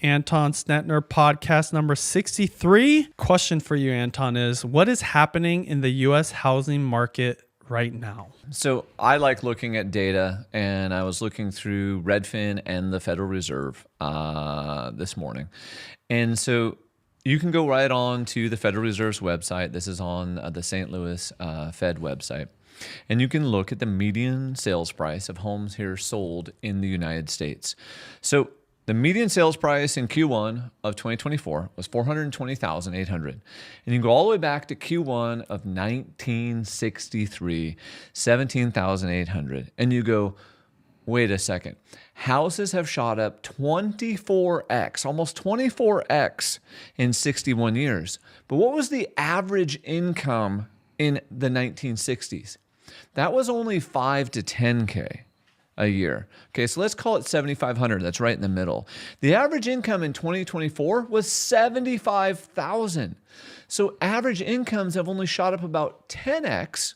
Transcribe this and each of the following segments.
Anton Snetner podcast number 63. Question for you, Anton, is what is happening in the U.S. housing market right now? So I like looking at data, and I was looking through Redfin and the Federal Reserve this morning. And so you can go right on to the Federal Reserve's website. This is on the St. Louis Fed website. And you can look at the median sales price of homes here sold in the United States. So the median sales price in Q1 of 2024 was $420,800. And you can go all the way back to Q1 of 1963, $17,800. And you go, wait a second. Houses have shot up 24x, almost 24x in 61 years. But what was the average income in the 1960s? That was only 5 to 10K a year. Okay, so let's call it 7,500. That's right in the middle. The average income in 2024 was 75,000. So average incomes have only shot up about 10x,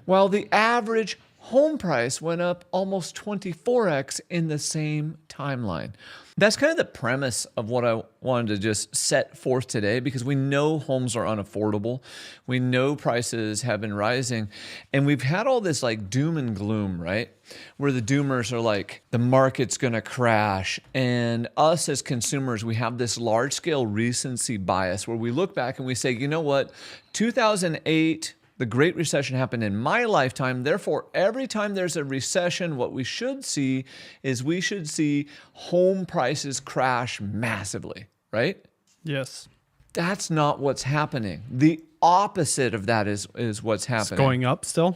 while the average home price went up almost 24x in the same timeline. That's kind of the premise of what I wanted to just set forth today, because we know homes are unaffordable. We know prices have been rising, and we've had all this like doom and gloom, right? Where the doomers are like, the market's going to crash. And us as consumers, we have this large scale recency bias where we look back and we say, you know what, 2008, the Great Recession happened in my lifetime. Therefore, every time there's a recession, what we should see is we should see home prices crash massively, right? Yes. That's not what's happening. The opposite of that is what's happening. It's going up still.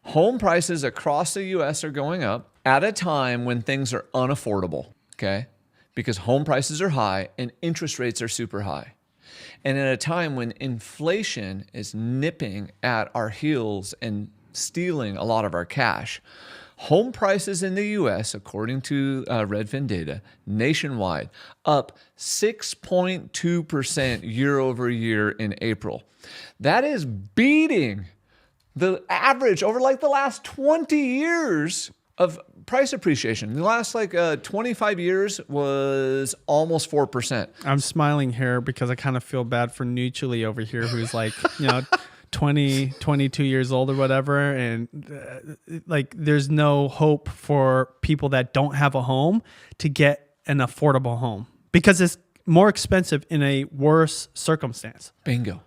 Home prices across the U.S. are going up at a time when things are unaffordable, okay? Because home prices are high and interest rates are super high. And at a time when inflation is nipping at our heels and stealing a lot of our cash, home prices in the U.S., according to Redfin data, nationwide, up 6.2% year over year in April. That is beating the average over like the last 20 years of price appreciation. The last 25 years was almost 4%. I'm smiling here because I kind of feel bad for Nuccioli over here, who's like, 20, 22 years old or whatever. And there's no hope for people that don't have a home to get an affordable home because it's more expensive in a worse circumstance. Bingo.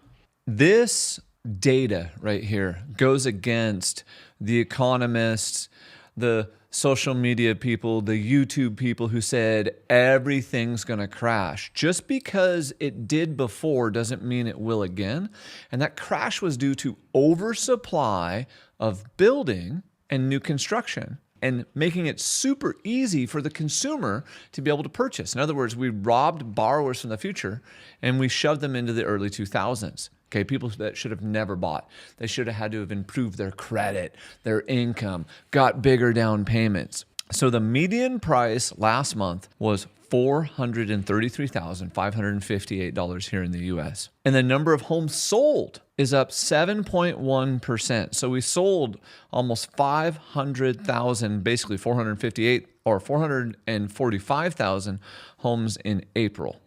This data right here goes against the economists, the social media people, the YouTube people who said everything's going to crash. Just because it did before doesn't mean it will again. And that crash was due to oversupply of building and new construction and making it super easy for the consumer to be able to purchase. In other words, we robbed borrowers from the future and we shoved them into the early 2000s. Okay, people that should have never bought. They should have had to have improved their credit, their income, got bigger down payments. So the median price last month was $433,558 here in the U.S. And the number of homes sold is up 7.1%. So we sold almost 500,000, basically 458 or 445,000 homes in April.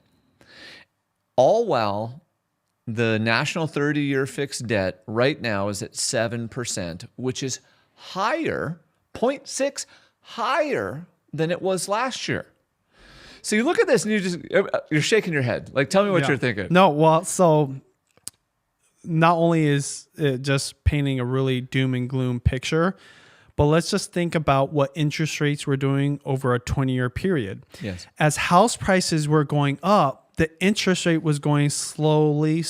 All while the national 30-year fixed debt right now is at 7%, which is higher, 0.6 higher than it was last year. So you look at this and you're shaking your head. Like, tell me what you're thinking. No, well, so not only is it just painting a really doom and gloom picture, but let's just think about what interest rates were doing over a 20-year period. Yes. As house prices were going up, the interest rate was going slowly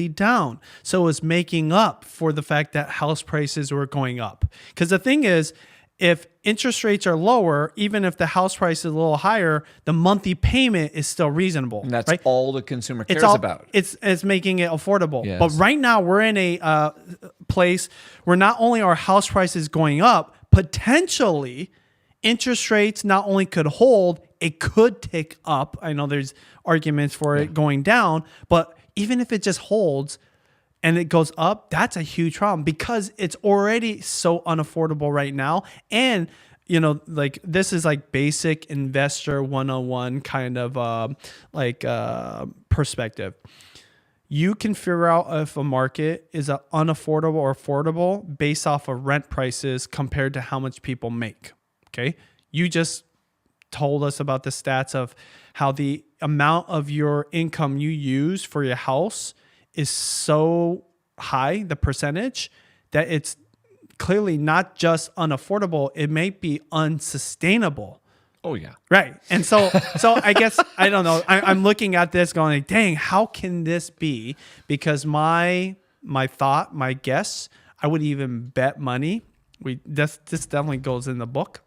down. So it was making up for the fact that house prices were going up. Because the thing is, if interest rates are lower, even if the house price is a little higher, the monthly payment is still reasonable. And that's right? all the consumer cares about. It's making it affordable. Yes. But right now we're in a place where not only are house prices going up, potentially interest rates not only could hold, it could tick up. I know there's arguments for it going down, but even if it just holds and it goes up, that's a huge problem because it's already so unaffordable right now. And like this is like basic investor 101 kind of perspective. You can figure out if a market is unaffordable or affordable based off of rent prices compared to how much people make. Okay. You just told us about the stats of how the amount of your income you use for your house is so high, the percentage, that it's clearly not just unaffordable, it may be unsustainable. Oh yeah. Right. And so I guess, I don't know, I'm looking at this going, like, dang, how can this be? Because my guess, I would even bet money. This definitely goes in the book.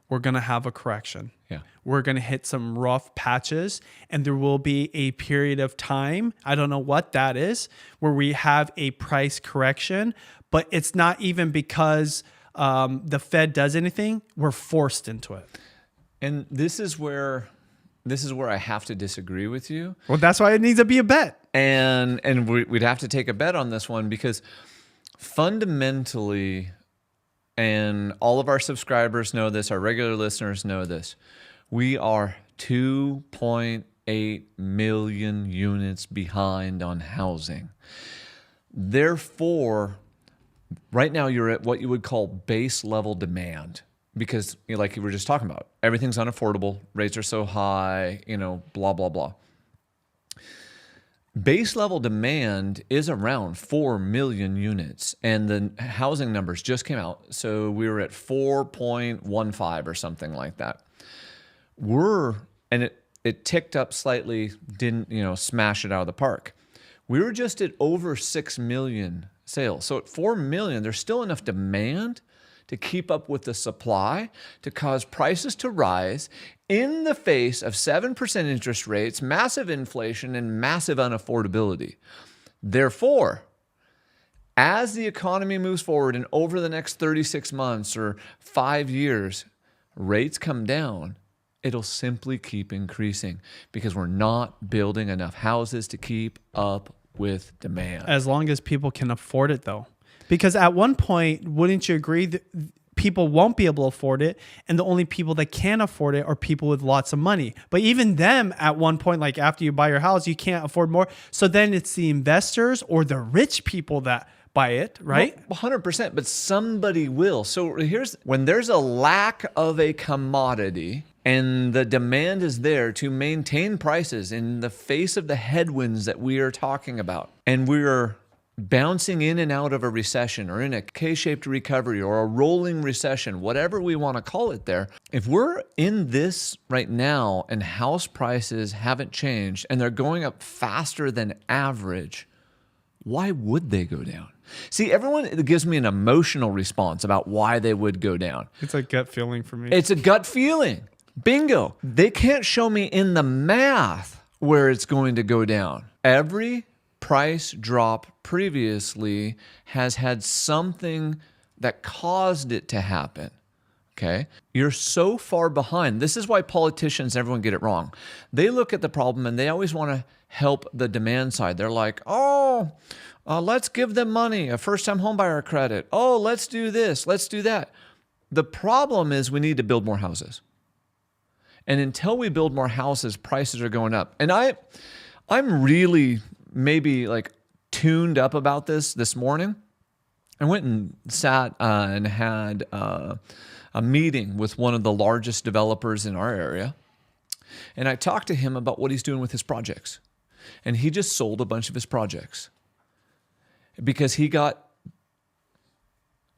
We're going to have a correction. Yeah. We're going to hit some rough patches, and there will be a period of time, I don't know what that is, where we have a price correction, but it's not even because the Fed does anything. We're forced into it. And this is where I have to disagree with you. Well, that's why it needs to be a bet. And we'd have to take a bet on this one, because fundamentally, and all of our subscribers know this, our regular listeners know this, we are 2.8 million units behind on housing. Therefore, right now you're at what you would call base level demand, because like you were just talking about, everything's unaffordable, rates are so high, blah, blah, blah. Base level demand is around 4 million units, and the housing numbers just came out. So we were at 4.15 or something like that. It ticked up slightly, didn't, smash it out of the park. We were just at over 6 million sales. So at 4 million, there's still enough demand to keep up with the supply to cause prices to rise in the face of 7% interest rates, massive inflation, and massive unaffordability. Therefore, as the economy moves forward and over the next 36 months or 5 years, rates come down, it'll simply keep increasing because we're not building enough houses to keep up with demand. As long as people can afford it, though. Because at one point, wouldn't you agree that people won't be able to afford it, and the only people that can afford it are people with lots of money? But even them, at one point, like after you buy your house, you can't afford more. So then it's the investors or the rich people that buy it, right? Well, 100%, but somebody will. So when there's a lack of a commodity and the demand is there to maintain prices in the face of the headwinds that we are talking about, and we're bouncing in and out of a recession or in a K-shaped recovery or a rolling recession, whatever we want to call it there. If we're in this right now and house prices haven't changed and they're going up faster than average, why would they go down? See, everyone gives me an emotional response about why they would go down. It's a gut feeling for me. It's a gut feeling. Bingo. They can't show me in the math where it's going to go down. Every price drop previously has had something that caused it to happen. Okay? You're so far behind. This is why politicians, everyone get it wrong. They look at the problem and they always want to help the demand side. They're like, let's give them money, a first-time homebuyer credit. Oh, let's do this, let's do that. The problem is we need to build more houses. And until we build more houses, prices are going up. And I'm really maybe like tuned up about this morning. I went and sat and had a meeting with one of the largest developers in our area. And I talked to him about what he's doing with his projects. And he just sold a bunch of his projects because he got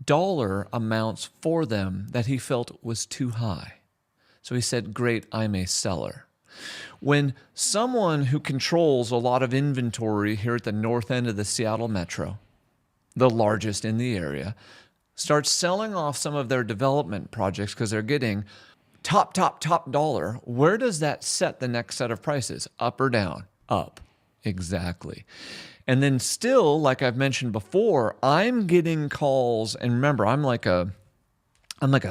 dollar amounts for them that he felt was too high. So he said, great, I'm a seller. When someone who controls a lot of inventory here at the north end of the Seattle metro, the largest in the area, starts selling off some of their development projects because they're getting top dollar, where does that set the next set of prices? Up or down? Up. Exactly. And then still, like I've mentioned before, I'm getting calls, and remember, I'm like a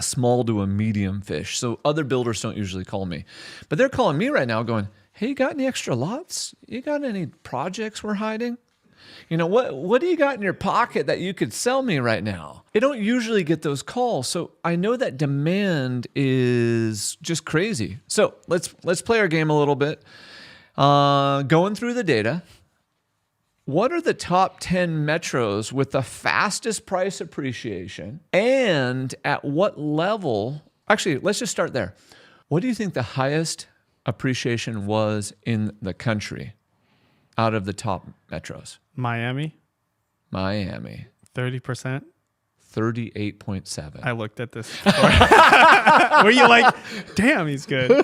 small to a medium fish, so other builders don't usually call me. But they're calling me right now going, hey, you got any extra lots? You got any projects we're hiding? What do you got in your pocket that you could sell me right now? I don't usually get those calls. So I know that demand is just crazy. So let's play our game a little bit. Going through the data. What are the top 10 metros with the fastest price appreciation? And at what level? Actually, let's just start there. What do you think the highest appreciation was in the country out of the top metros? Miami, 30%. 38.7. I looked at this before. Were you like, damn, he's good?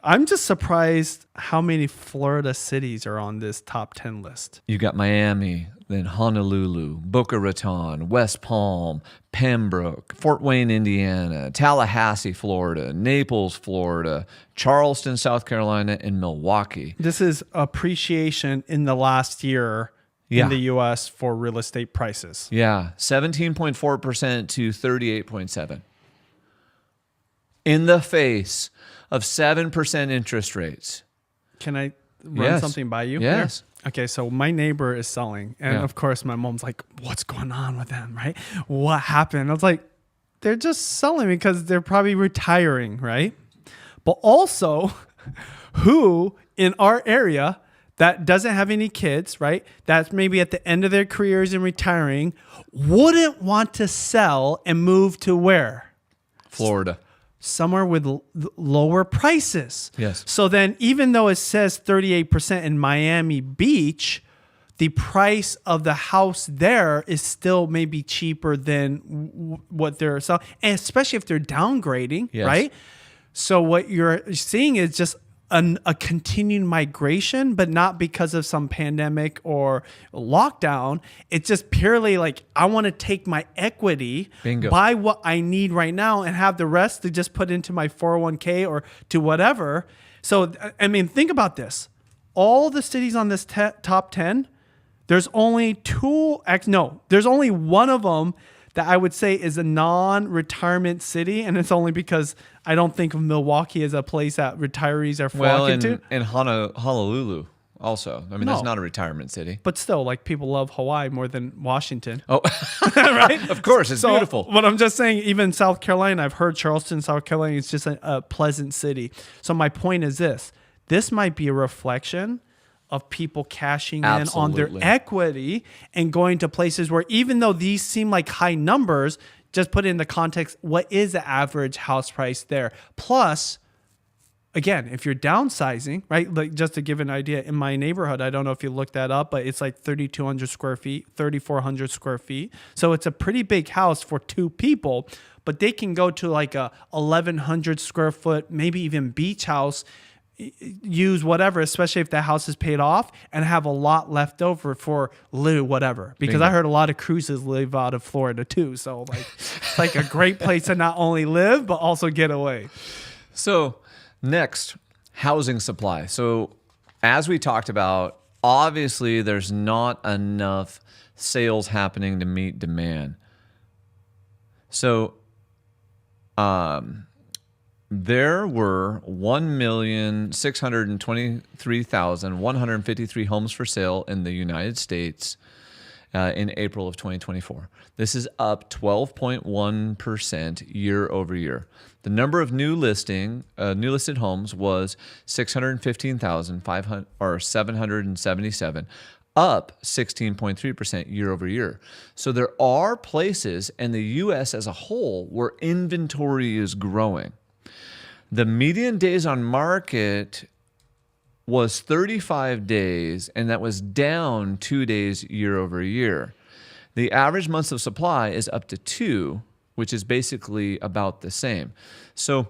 I'm just surprised how many Florida cities are on this top 10 list. You got Miami, then Honolulu, Boca Raton, West Palm, Pembroke, Fort Wayne, Indiana, Tallahassee, Florida, Naples, Florida, Charleston, South Carolina, and Milwaukee. This is appreciation in the last year in the U.S. for real estate prices. Yeah, 17.4% to 38.7%. In the face of 7% interest rates. Can I run something by you? Yes. Here? Okay, so my neighbor is selling. And of course, my mom's like, what's going on with them, right? What happened? I was like, they're just selling because they're probably retiring, right? But also, who in our area that doesn't have any kids, right? That's maybe at the end of their careers and retiring, wouldn't want to sell and move to where? Florida. Somewhere with lower prices. Yes. So then even though it says 38% in Miami Beach, the price of the house there is still maybe cheaper than what they're selling, and especially if they're downgrading, right? So what you're seeing is just a continued migration, but not because of some pandemic or lockdown. It's just purely like, I want to take my equity, buy what I need right now, and have the rest to just put into my 401k or to whatever. So, I mean, think about this. All the cities on this top 10, there's only there's only one of them that I would say is a non-retirement city, and it's only because I don't think of Milwaukee as a place that retirees are flocking to. And Honolulu also. I mean, that's not a retirement city. But still, like, people love Hawaii more than Washington. Oh, right? Of course, it's beautiful. But I'm just saying, even South Carolina, I've heard Charleston, South Carolina, is just a pleasant city. So my point is this. This might be a reflection of people cashing in on their equity and going to places where, even though these seem like high numbers, just put it in the context, what is the average house price there? Plus, again, if you're downsizing, right? Like, just to give an idea, in my neighborhood, I don't know if you looked that up, but it's like 3,200 square feet, 3,400 square feet. So it's a pretty big house for two people, but they can go to like a 1,100 square foot, maybe even beach house, use whatever, especially if the house is paid off, and have a lot left over for whatever. Because I heard a lot of cruises live out of Florida too. So like, it's like a great place to not only live, but also get away. So next, housing supply. So as we talked about, obviously there's not enough sales happening to meet demand. So, there were 1,623,153 homes for sale in the United States in April of 2024. This is up 12.1% year over year. The number of new listed homes was 615,777, up 16.3% year over year. So there are places in the U.S. as a whole where inventory is growing. The median days on market was 35 days, and that was down 2 days year over year. The average months of supply is up to 2, which is basically about the same. So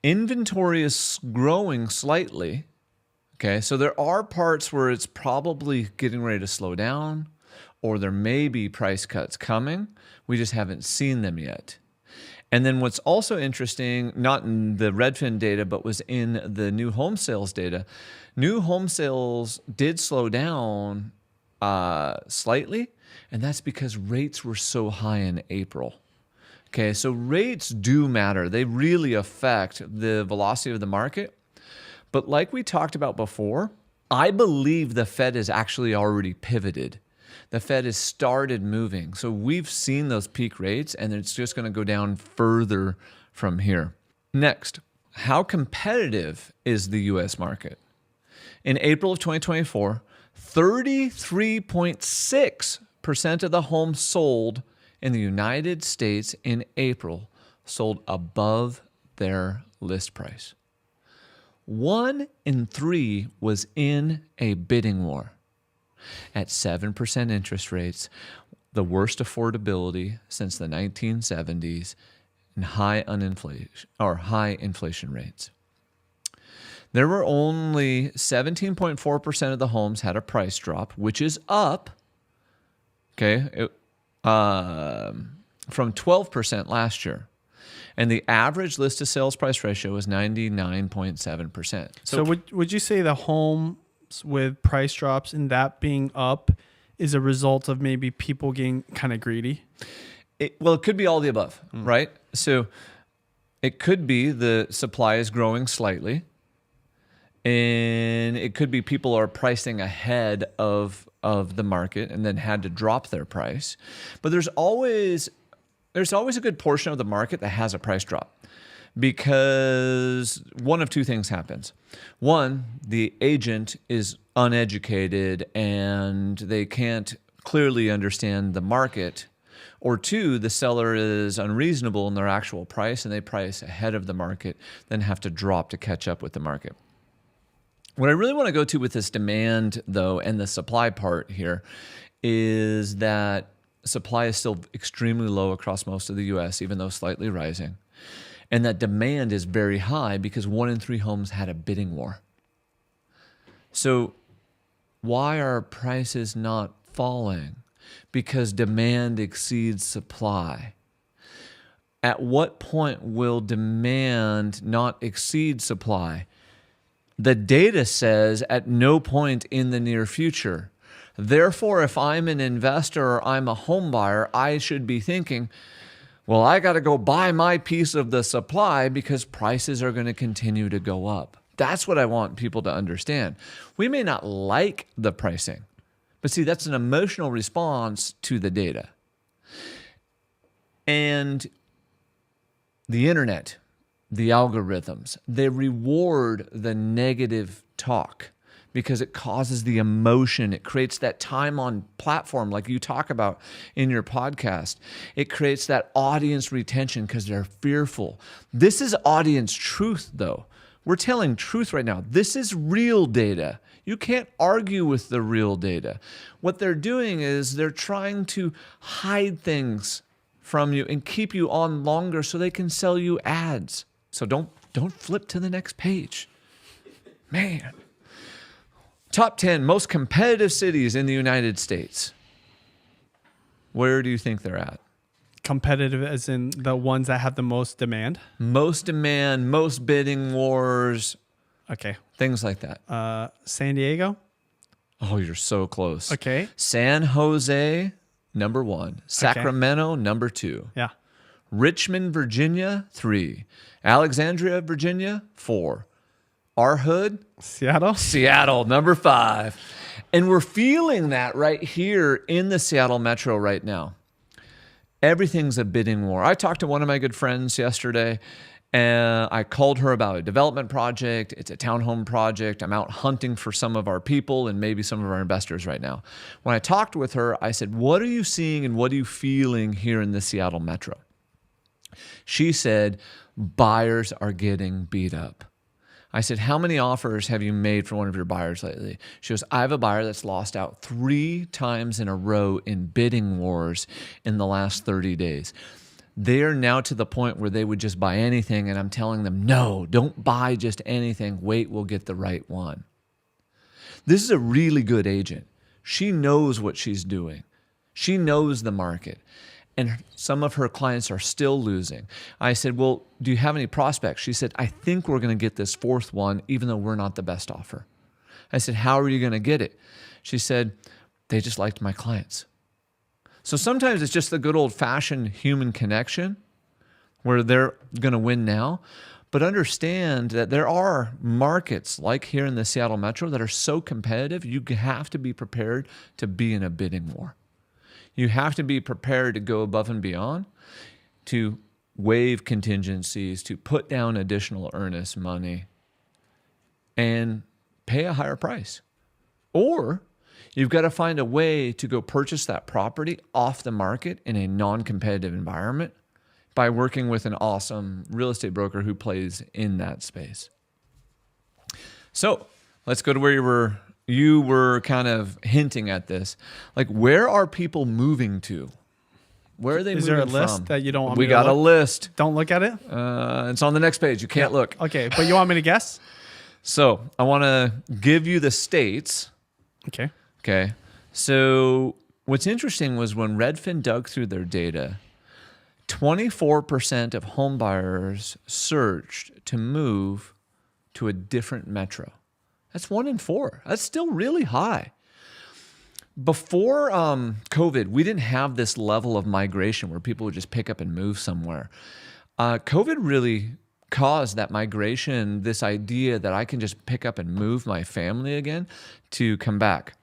inventory is growing slightly. Okay, so there are parts where it's probably getting ready to slow down, or there may be price cuts coming. We just haven't seen them yet. And then what's also interesting, not in the Redfin data, but was in the new home sales data, new home sales did slow down slightly, and that's because rates were so high in April. Okay, so rates do matter. They really affect the velocity of the market. But like we talked about before, I believe the Fed has actually already pivoted. The Fed has started moving. So we've seen those peak rates, and it's just going to go down further from here. Next, how competitive is the U.S. market? In April of 2024, 33.6% of the homes sold in the United States in April sold above their list price. 1 in 3 was in a bidding war. At 7% interest rates, the worst affordability since the 1970s, and high inflation rates. There were only 17.4% of the homes had a price drop, which is up, from 12% last year. And the average list to sales price ratio was 99.7%. So would you say the homes with price drops and that being up is a result of maybe people getting kind of greedy? It could be all the above, right? So it could be the supply is growing slightly, and it could be people are pricing ahead of the market and then had to drop their price. But there's always a good portion of the market that has a price drop, because one of two things happens. One, the agent is uneducated and they can't clearly understand the market. Or two, the seller is unreasonable in their actual price and they price ahead of the market, then have to drop to catch up with the market. What I really want to go to with this demand, though, and the supply part here is that supply is still extremely low across most of the U.S., even though slightly rising. And that demand is very high because 1 in 3 homes had a bidding war. So why are prices not falling? Because demand exceeds supply. At what point will demand not exceed supply? The data says at no point in the near future. Therefore, if I'm an investor or I'm a home buyer, I should be thinking, well, I got to go buy my piece of the supply because prices are going to continue to go up. That's what I want people to understand. We may not like the pricing, but see, that's an emotional response to the data. And the internet, the algorithms, they reward the negative talk because it causes the emotion. It creates that time on platform like you talk about in your podcast. It creates that audience retention because they're fearful. This is audience truth, though. We're telling truth right now. This is real data. You can't argue with the real data. What they're doing is they're trying to hide things from you and keep you on longer so they can sell you ads. So don't flip to the next page. Man. Top 10 most competitive cities in the United States. Where do you think they're at? Competitive as in the ones that have the most demand? Most demand, most bidding wars. Okay. Things like that. San Diego? Oh, you're so close. Okay. San Jose, number 1. Sacramento, number 2. Yeah. Richmond, Virginia, 3. Alexandria, Virginia, 4. Our hood? Seattle, number 5. And we're feeling that right here in the Seattle metro right now. Everything's a bidding war. I talked to one of my good friends yesterday, and I called her about a development project. It's a townhome project. I'm out hunting for some of our people and maybe some of our investors right now. When I talked with her, I said, what are you seeing and what are you feeling here in the Seattle metro? She said, buyers are getting beat up. I said, how many offers have you made for one of your buyers lately? She goes, I have a buyer that's lost out 3 times in a row in bidding wars in the last 30 days. They are now to the point where they would just buy anything, and I'm telling them, no, don't buy just anything. Wait, we'll get the right one. This is a really good agent. She knows what she's doing. She knows the market. And some of her clients are still losing. I said, well, do you have any prospects? She said, I think we're going to get this 4th one, even though we're not the best offer. I said, how are you going to get it? She said, they just liked my clients. So sometimes it's just the good old-fashioned human connection where they're going to win now. But understand that there are markets like here in the Seattle Metro that are so competitive, you have to be prepared to be in a bidding war. You have to be prepared to go above and beyond, to waive contingencies, to put down additional earnest money, and pay a higher price. Or you've got to find a way to go purchase that property off the market in a non-competitive environment by working with an awesome real estate broker who plays in that space. So let's go to where you were kind of hinting at this. Like, where are people moving to? Where are they moving from? Is there a list that you don't want me to look? We got a list. Don't look at it? It's on the next page. You can't look. Okay, but you want me to guess? So I want to give you the states. Okay. Okay. So what's interesting was when Redfin dug through their data, 24% of home buyers searched to move to a different metro. That's 1 in 4. That's still really high. Before COVID, we didn't have this level of migration where people would just pick up and move somewhere. COVID really caused that migration, this idea that I can just pick up and move my family again, to come back.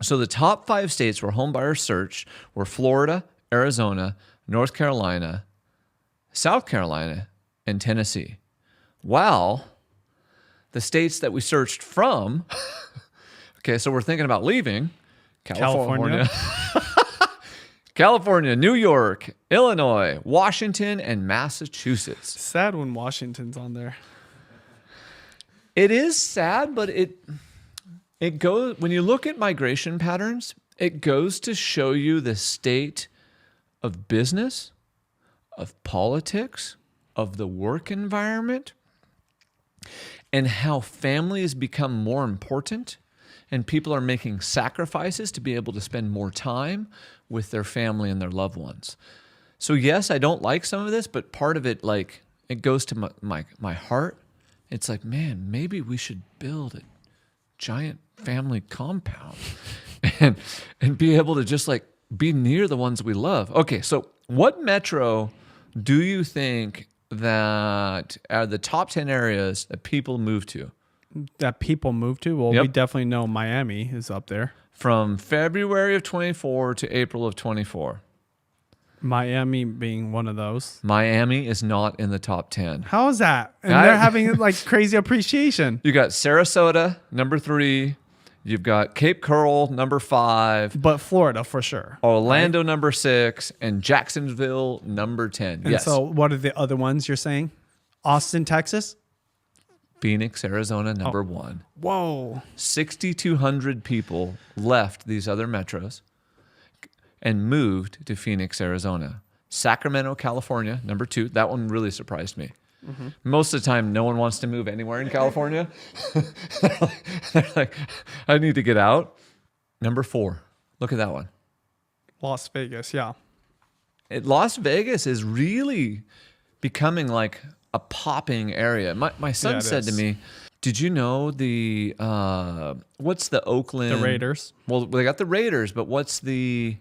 So the top 5 states where home buyers searched were Florida, Arizona, North Carolina, South Carolina, and Tennessee. While the states that we searched from, okay, so we're thinking about leaving, California, California, New York, Illinois, Washington, and Massachusetts. Sad when Washington's on there. It is sad, but it goes, when you look at migration patterns, it goes to show you the state of business, of politics, of the work environment, and how families become more important and people are making sacrifices to be able to spend more time with their family and their loved ones. So yes, I don't like some of this, but part of it, like, it goes to my heart. It's like, man, maybe we should build a giant family compound and be able to just like be near the ones we love. Okay, so what metro do you think that are the top 10 areas that people move to? That people move to? Well, Yep. we definitely know Miami is up there. From February of 24 to April of 24. Miami being one of those. Miami is not in the top 10. How is that? And they're having like crazy appreciation. You got Sarasota, number 3. You've got Cape Coral, number 5. But Florida for sure. Orlando, number 6. And Jacksonville, number 10. And yes. so what are the other ones you're saying? Austin, Texas? Phoenix, Arizona, number 1. Whoa. 6,200 people left these other metros and moved to Phoenix, Arizona. Sacramento, California, number 2. That one really surprised me. Mm-hmm. Most of the time, no one wants to move anywhere in California. They're like, I need to get out. Number 4. Look at that one. Las Vegas, yeah. Las Vegas is really becoming like a popping area. My son said to me, did you know the, what's the Oakland? The Raiders. Well, they got the Raiders, but what's the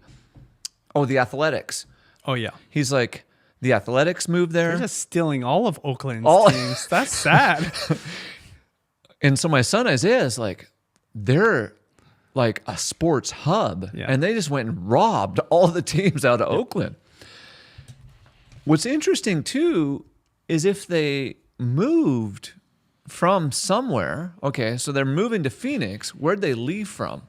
Athletics. Oh, yeah. He's like, the Athletics moved there. They're just stealing all of Oakland's All- teams. That's sad. And so my son Isaiah is like, they're like a sports hub. Yeah. And they just went and robbed all the teams out of Oakland. What's interesting too is if they moved from somewhere, okay, so they're moving to Phoenix, where'd they leave from?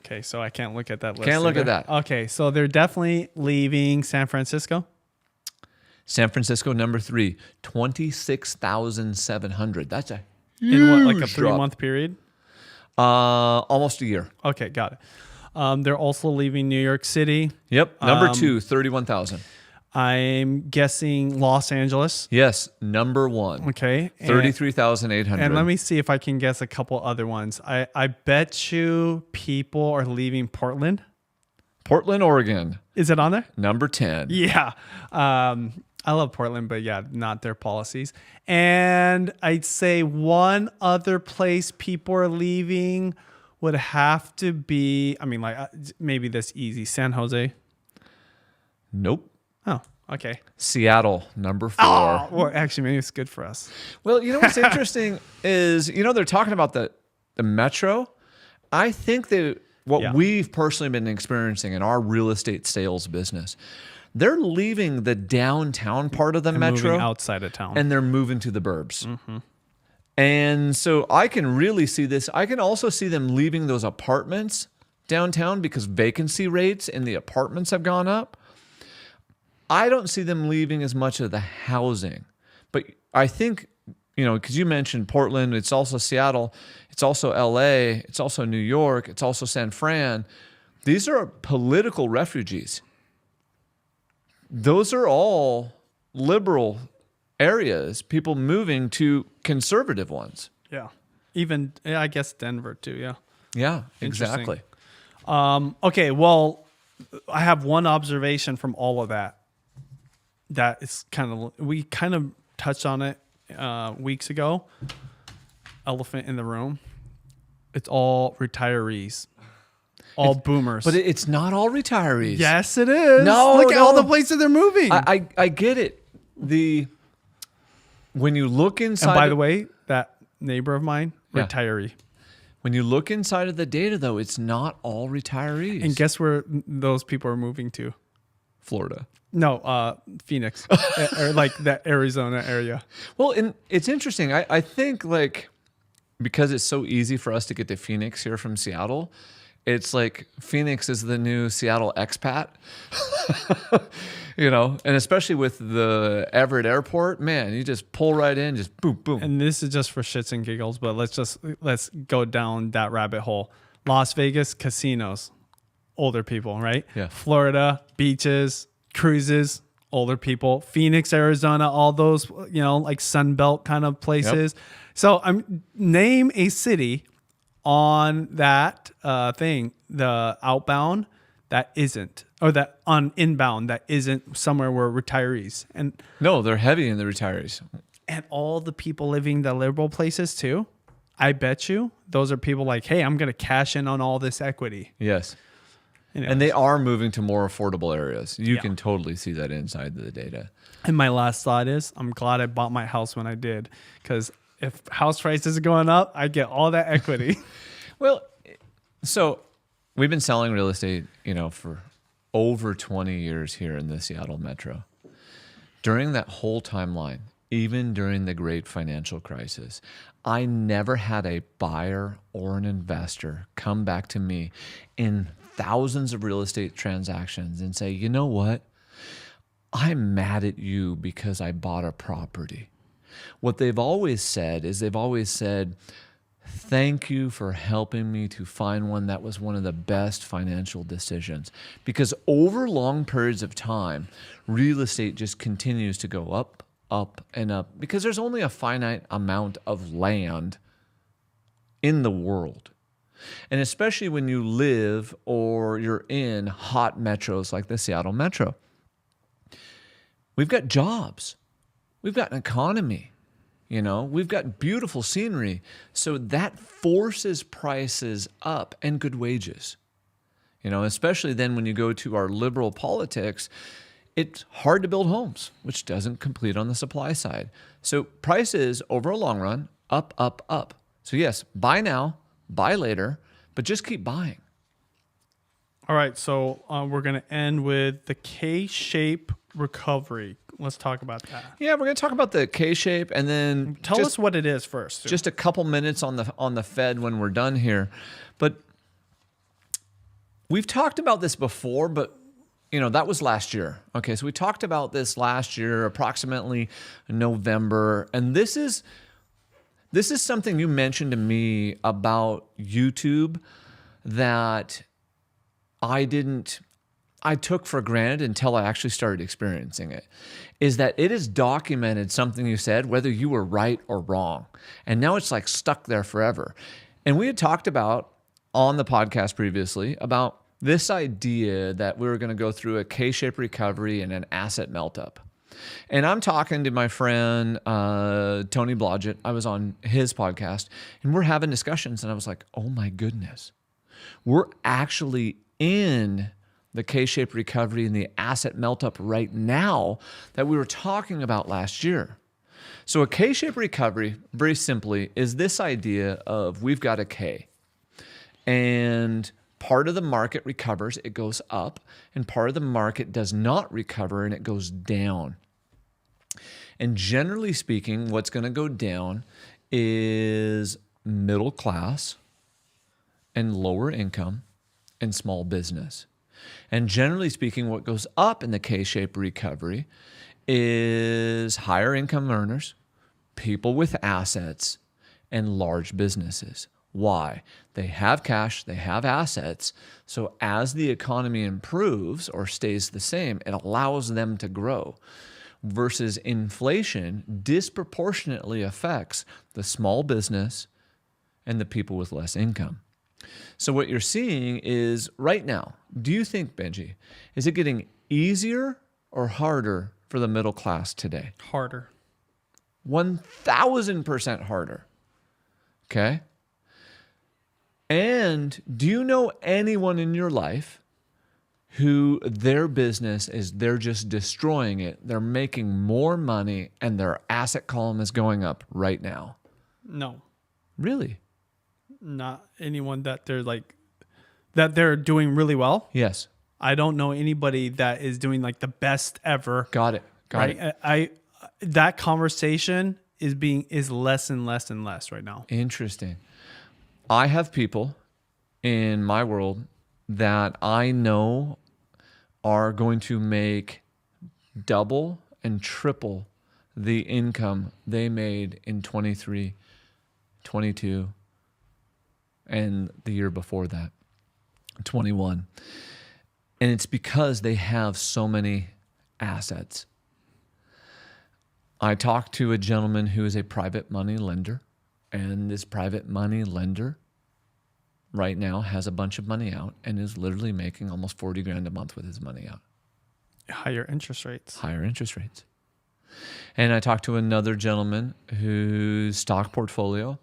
Okay, so I can't look at that list. Can't look at that. Okay, so they're definitely leaving San Francisco. San Francisco, number 3, 26,700. That's a In what, like a huge drop. 3-month period? Almost a year. Okay, got it. They're also leaving New York City. Yep. Number 2, 31,000. I'm guessing Los Angeles. Yes. Number 1. Okay. 33,800. And let me see if I can guess a couple other ones. I bet you people are leaving Portland. Portland, Oregon. Is it on there? Number 10. Yeah. I love Portland, but yeah, not their policies. And I'd say one other place people are leaving would have to be, I mean, like maybe this easy, San Jose. Nope. Oh, Okay. Seattle, number 4. Oh, well, actually, maybe it's good for us. Well, you know what's interesting is, they're talking about the metro. I think that what we've personally been experiencing in our real estate sales business, they're leaving the downtown part of the metro moving outside of town, and they're moving to the burbs. Mm-hmm. And so I can really see this. I can also see them leaving those apartments downtown because vacancy rates in the apartments have gone up. I don't see them leaving as much of the housing, but I think, because you mentioned Portland, it's also Seattle, it's also LA, it's also New York, it's also San Fran. These are political refugees. Those are all liberal areas, people moving to conservative ones. Yeah. Even, I guess Denver too. Yeah. Yeah, exactly. Okay. Well, I have one observation from all of that. That is we kind of touched on it weeks ago. Elephant in the room. It's all retarees. All boomers. But it's not all retirees. Yes, it is. No, look at all the places they're moving. I get it. When you look inside... And by the way, that neighbor of mine, retiree. When you look inside of the data, though, it's not all retirees. And guess where those people are moving to? Florida. No, Phoenix. Or like that Arizona area. Well, and it's interesting. I think because it's so easy for us to get to Phoenix here from Seattle, it's like Phoenix is the new Seattle expat. And especially with the Everett Airport, man, you just pull right in, just boom, boom. And this is just for shits and giggles, but let's go down that rabbit hole. Las Vegas casinos, older people, right? Yeah. Florida beaches, cruises, older people. Phoenix, Arizona, all those like Sunbelt kind of places. Yep. So name a city on that thing, the outbound that isn't, or that on inbound that isn't somewhere where retirees. And no, they're heavy in the retirees. And all the people living the liberal places too. I bet you those are people like, hey, I'm going to cash in on all this equity. Yes. And they are moving to more affordable areas. You can totally see that inside the data. And my last thought is, I'm glad I bought my house when I did, because if house prices are going up, I get all that equity. Well, so we've been selling real estate, for over 20 years here in the Seattle metro. During that whole timeline, even during the great financial crisis, I never had a buyer or an investor come back to me in thousands of real estate transactions and say, you know what? I'm mad at you because I bought a property. What they've always said is thank you for helping me to find one that was one of the best financial decisions. Because over long periods of time, real estate just continues to go up, up, and up, because there's only a finite amount of land in the world. And especially when you live or you're in hot metros like the Seattle metro. We've got jobs. We've got an economy. We've got beautiful scenery. So that forces prices up and good wages. Especially then when you go to our liberal politics, it's hard to build homes, which doesn't complete on the supply side. So prices over a long run, up, up, up. So yes, buy now, buy later, but just keep buying. All right, so we're going to end with the K-shape recovery. Let's talk about that. Yeah, we're going to talk about the K-shape, and then tell us what it is first. Just a couple minutes on the Fed when we're done here. But we've talked about this before, but that was last year. Okay, so we talked about this last year, approximately November, and this is something you mentioned to me about YouTube that I took for granted until I actually started experiencing it, is that it is documented something you said, whether you were right or wrong. And now it's like stuck there forever. And we had talked about on the podcast previously about this idea that we were going to go through a K-shaped recovery and an asset melt-up. And I'm talking to my friend, Tony Blodgett. I was on his podcast, and we're having discussions, and I was like, oh my goodness, we're actually in the K-shaped recovery and the asset melt up right now that we were talking about last year. So a K-shaped recovery, very simply, is this idea of we've got a K, and part of the market recovers, it goes up, and part of the market does not recover and it goes down. And generally speaking, what's going to go down is middle class and lower income and small business. And generally speaking, what goes up in the K-shaped recovery is higher income earners, people with assets, and large businesses. Why? They have cash, they have assets. So as the economy improves or stays the same, it allows them to grow. Versus inflation disproportionately affects the small business and the people with less income. So what you're seeing is right now, do you think, Benji, is it getting easier or harder for the middle class today? Harder. 1,000% harder. Okay? And do you know anyone in your life who their business is they're just destroying it, they're making more money, and their asset column is going up right now? No. Really? Not anyone that they're doing really well. Yes. I don't know anybody that is doing like the best ever. Got it. Got it. That conversation is less and less and less right now. Interesting. I have people in my world that I know are going to make double and triple the income they made in 23, 22, and the year before that, 21. And it's because they have so many assets. I talked to a gentleman who is a private money lender, and this private money lender right now has a bunch of money out and is literally making almost 40 grand a month with his money out. Higher interest rates. Higher interest rates. And I talked to another gentleman whose stock portfolio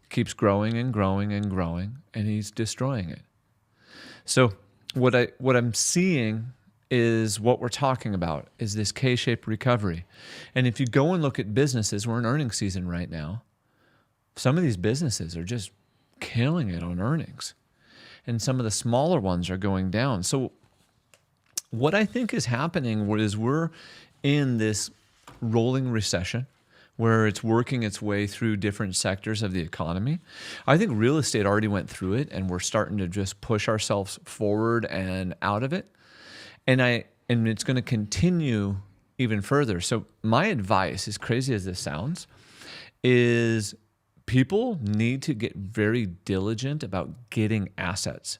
keeps growing and growing and growing, and he's destroying it. So what I'm seeing is what we're talking about is this K-shaped recovery. And if you go and look at businesses, we're in earnings season right now. Some of these businesses are just killing it on earnings, and some of the smaller ones are going down. So what I think is happening is we're in this rolling recession where it's working its way through different sectors of the economy. I think real estate already went through it, and we're starting to just push ourselves forward and out of it. And it's going to continue even further. So my advice, as crazy as this sounds, is people need to get very diligent about getting assets,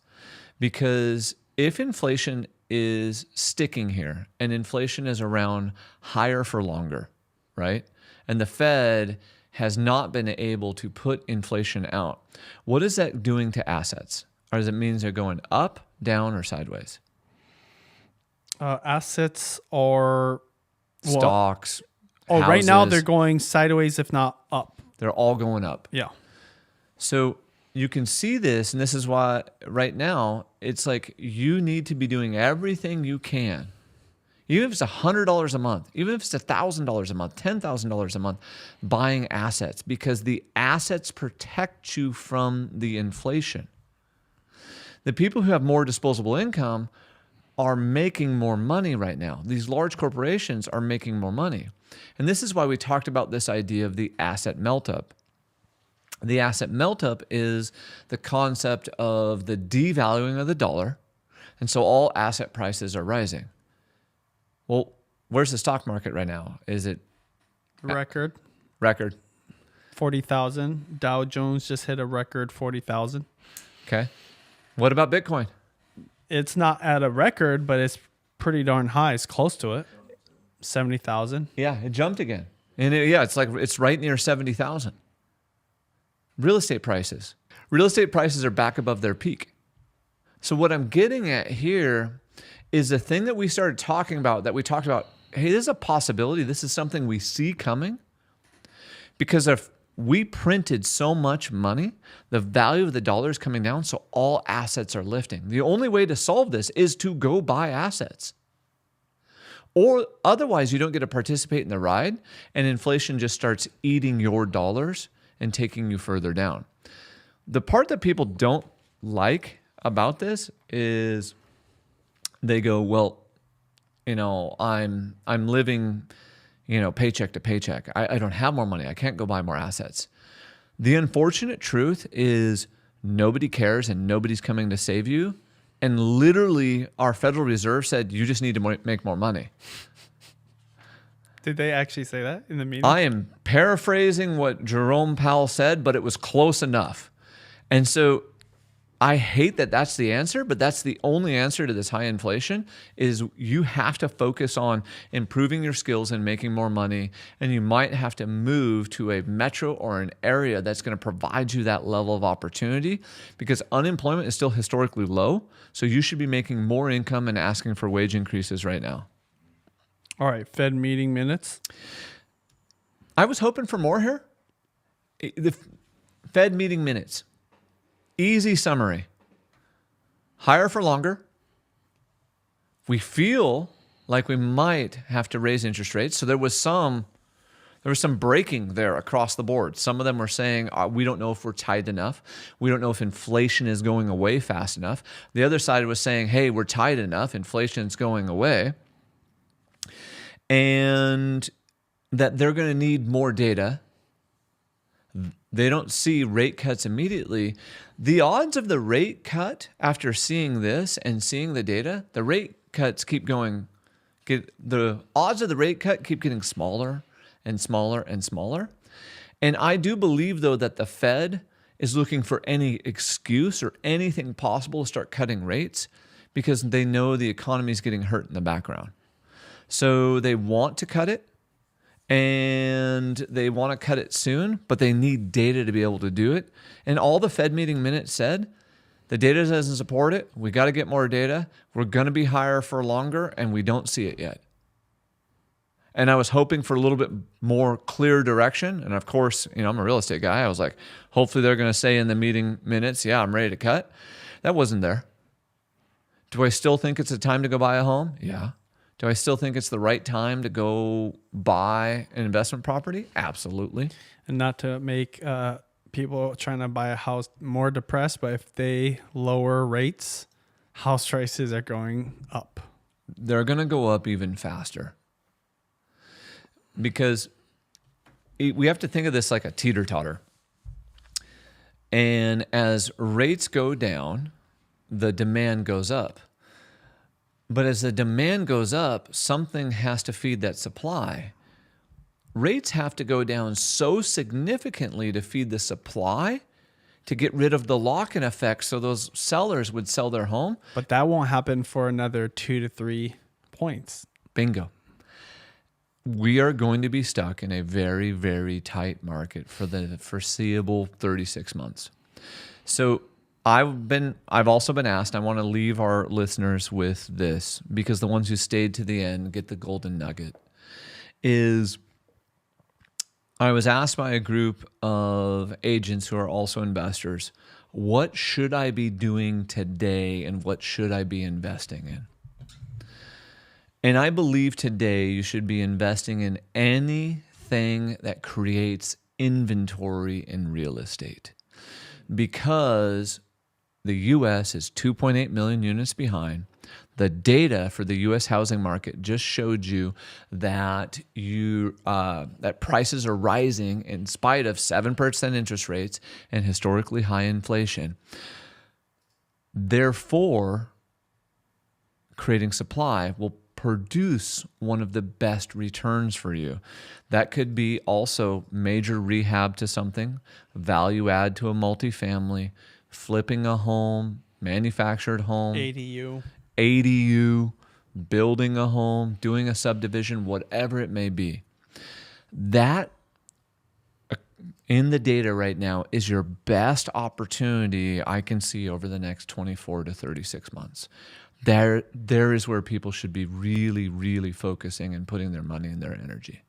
because if inflation is sticking here and inflation is around higher for longer, right? And the Fed has not been able to put inflation out, what is that doing to assets? Or does it mean they're going up, down, or sideways? Assets are stocks. Houses, right now they're going sideways, if not up. They're all going up. Yeah. So you can see this, and this is why right now it's like you need to be doing everything you can. Even if it's $100 a month, even if it's $1,000 a month, $10,000 a month, buying assets, because the assets protect you from the inflation. The people who have more disposable income are making more money right now. These large corporations are making more money. And this is why we talked about this idea of the asset melt-up. The asset melt-up is the concept of the devaluing of the dollar, and so all asset prices are rising. Well, where's the stock market right now? Is it record? 40,000. Dow Jones just hit a record 40,000. Okay. What about Bitcoin? It's not at a record, but it's pretty darn high. It's close to it. 70,000. Yeah, it jumped again. And it's right near 70,000. Real estate prices. Real estate prices are back above their peak. So what I'm getting at here is the thing that we started talking about, that we talked about, hey, this is a possibility. This is something we see coming. Because we printed so much money, the value of the dollar is coming down, so all assets are lifting. The only way to solve this is to go buy assets. Or otherwise, you don't get to participate in the ride, and inflation just starts eating your dollars and taking you further down. The part that people don't like about this is they go, well, I'm living, paycheck to paycheck. I don't have more money. I can't go buy more assets. The unfortunate truth is nobody cares and nobody's coming to save you. And literally, our Federal Reserve said, you just need to make more money. Did they actually say that in the meeting? I am paraphrasing what Jerome Powell said, but it was close enough. And so I hate that that's the answer, but that's the only answer to this high inflation is you have to focus on improving your skills and making more money. And you might have to move to a metro or an area that's going to provide you that level of opportunity because unemployment is still historically low. So you should be making more income and asking for wage increases right now. All right. Fed meeting minutes. I was hoping for more here. The Fed meeting minutes. Easy summary. Higher for longer. We feel like we might have to raise interest rates. So there was some breaking there across the board. Some of them were saying, we don't know if we're tight enough. We don't know if inflation is going away fast enough. The other side was saying, hey, we're tight enough. Inflation's going away. And that they're going to need more data. They don't see rate cuts immediately. The odds of the rate cut after seeing this and seeing the data, the rate cuts keep going. The odds of the rate cut keep getting smaller and smaller and smaller. And I do believe, though, that the Fed is looking for any excuse or anything possible to start cutting rates because they know the economy is getting hurt in the background. So they want to cut it. And they want to cut it soon, but they need data to be able to do it. And all the Fed meeting minutes said, the data doesn't support it. We got to get more data. We're going to be higher for longer, and we don't see it yet. And I was hoping for a little bit more clear direction. And of course, I'm a real estate guy. I was like, hopefully they're going to say in the meeting minutes, yeah, I'm ready to cut. That wasn't there. Do I still think it's a time to go buy a home? Yeah. Do I still think it's the right time to go buy an investment property? Absolutely. And not to make people trying to buy a house more depressed, but if they lower rates, house prices are going up. They're going to go up even faster because we have to think of this like a teeter-totter. And as rates go down, the demand goes up. But as the demand goes up, something has to feed that supply. Rates have to go down so significantly to feed the supply to get rid of the lock-in effect so those sellers would sell their home. But that won't happen for another 2 to 3 points. Bingo. We are going to be stuck in a very, very tight market for the foreseeable 36 months. So I've also been asked, I want to leave our listeners with this because the ones who stayed to the end get the golden nugget, is I was asked by a group of agents who are also investors, what should I be doing today and what should I be investing in? And I believe today you should be investing in anything that creates inventory in real estate because the U.S. is 2.8 million units behind. The data for the U.S. housing market just showed you that that prices are rising in spite of 7% interest rates and historically high inflation. Therefore, creating supply will produce one of the best returns for you. That could be also major rehab to something, value add to a multifamily, flipping a home, manufactured home, ADU, building a home, doing a subdivision, whatever it may be. That in the data right now is your best opportunity I can see over the next 24 to 36 months. There is where people should be really, really focusing and putting their money and their energy.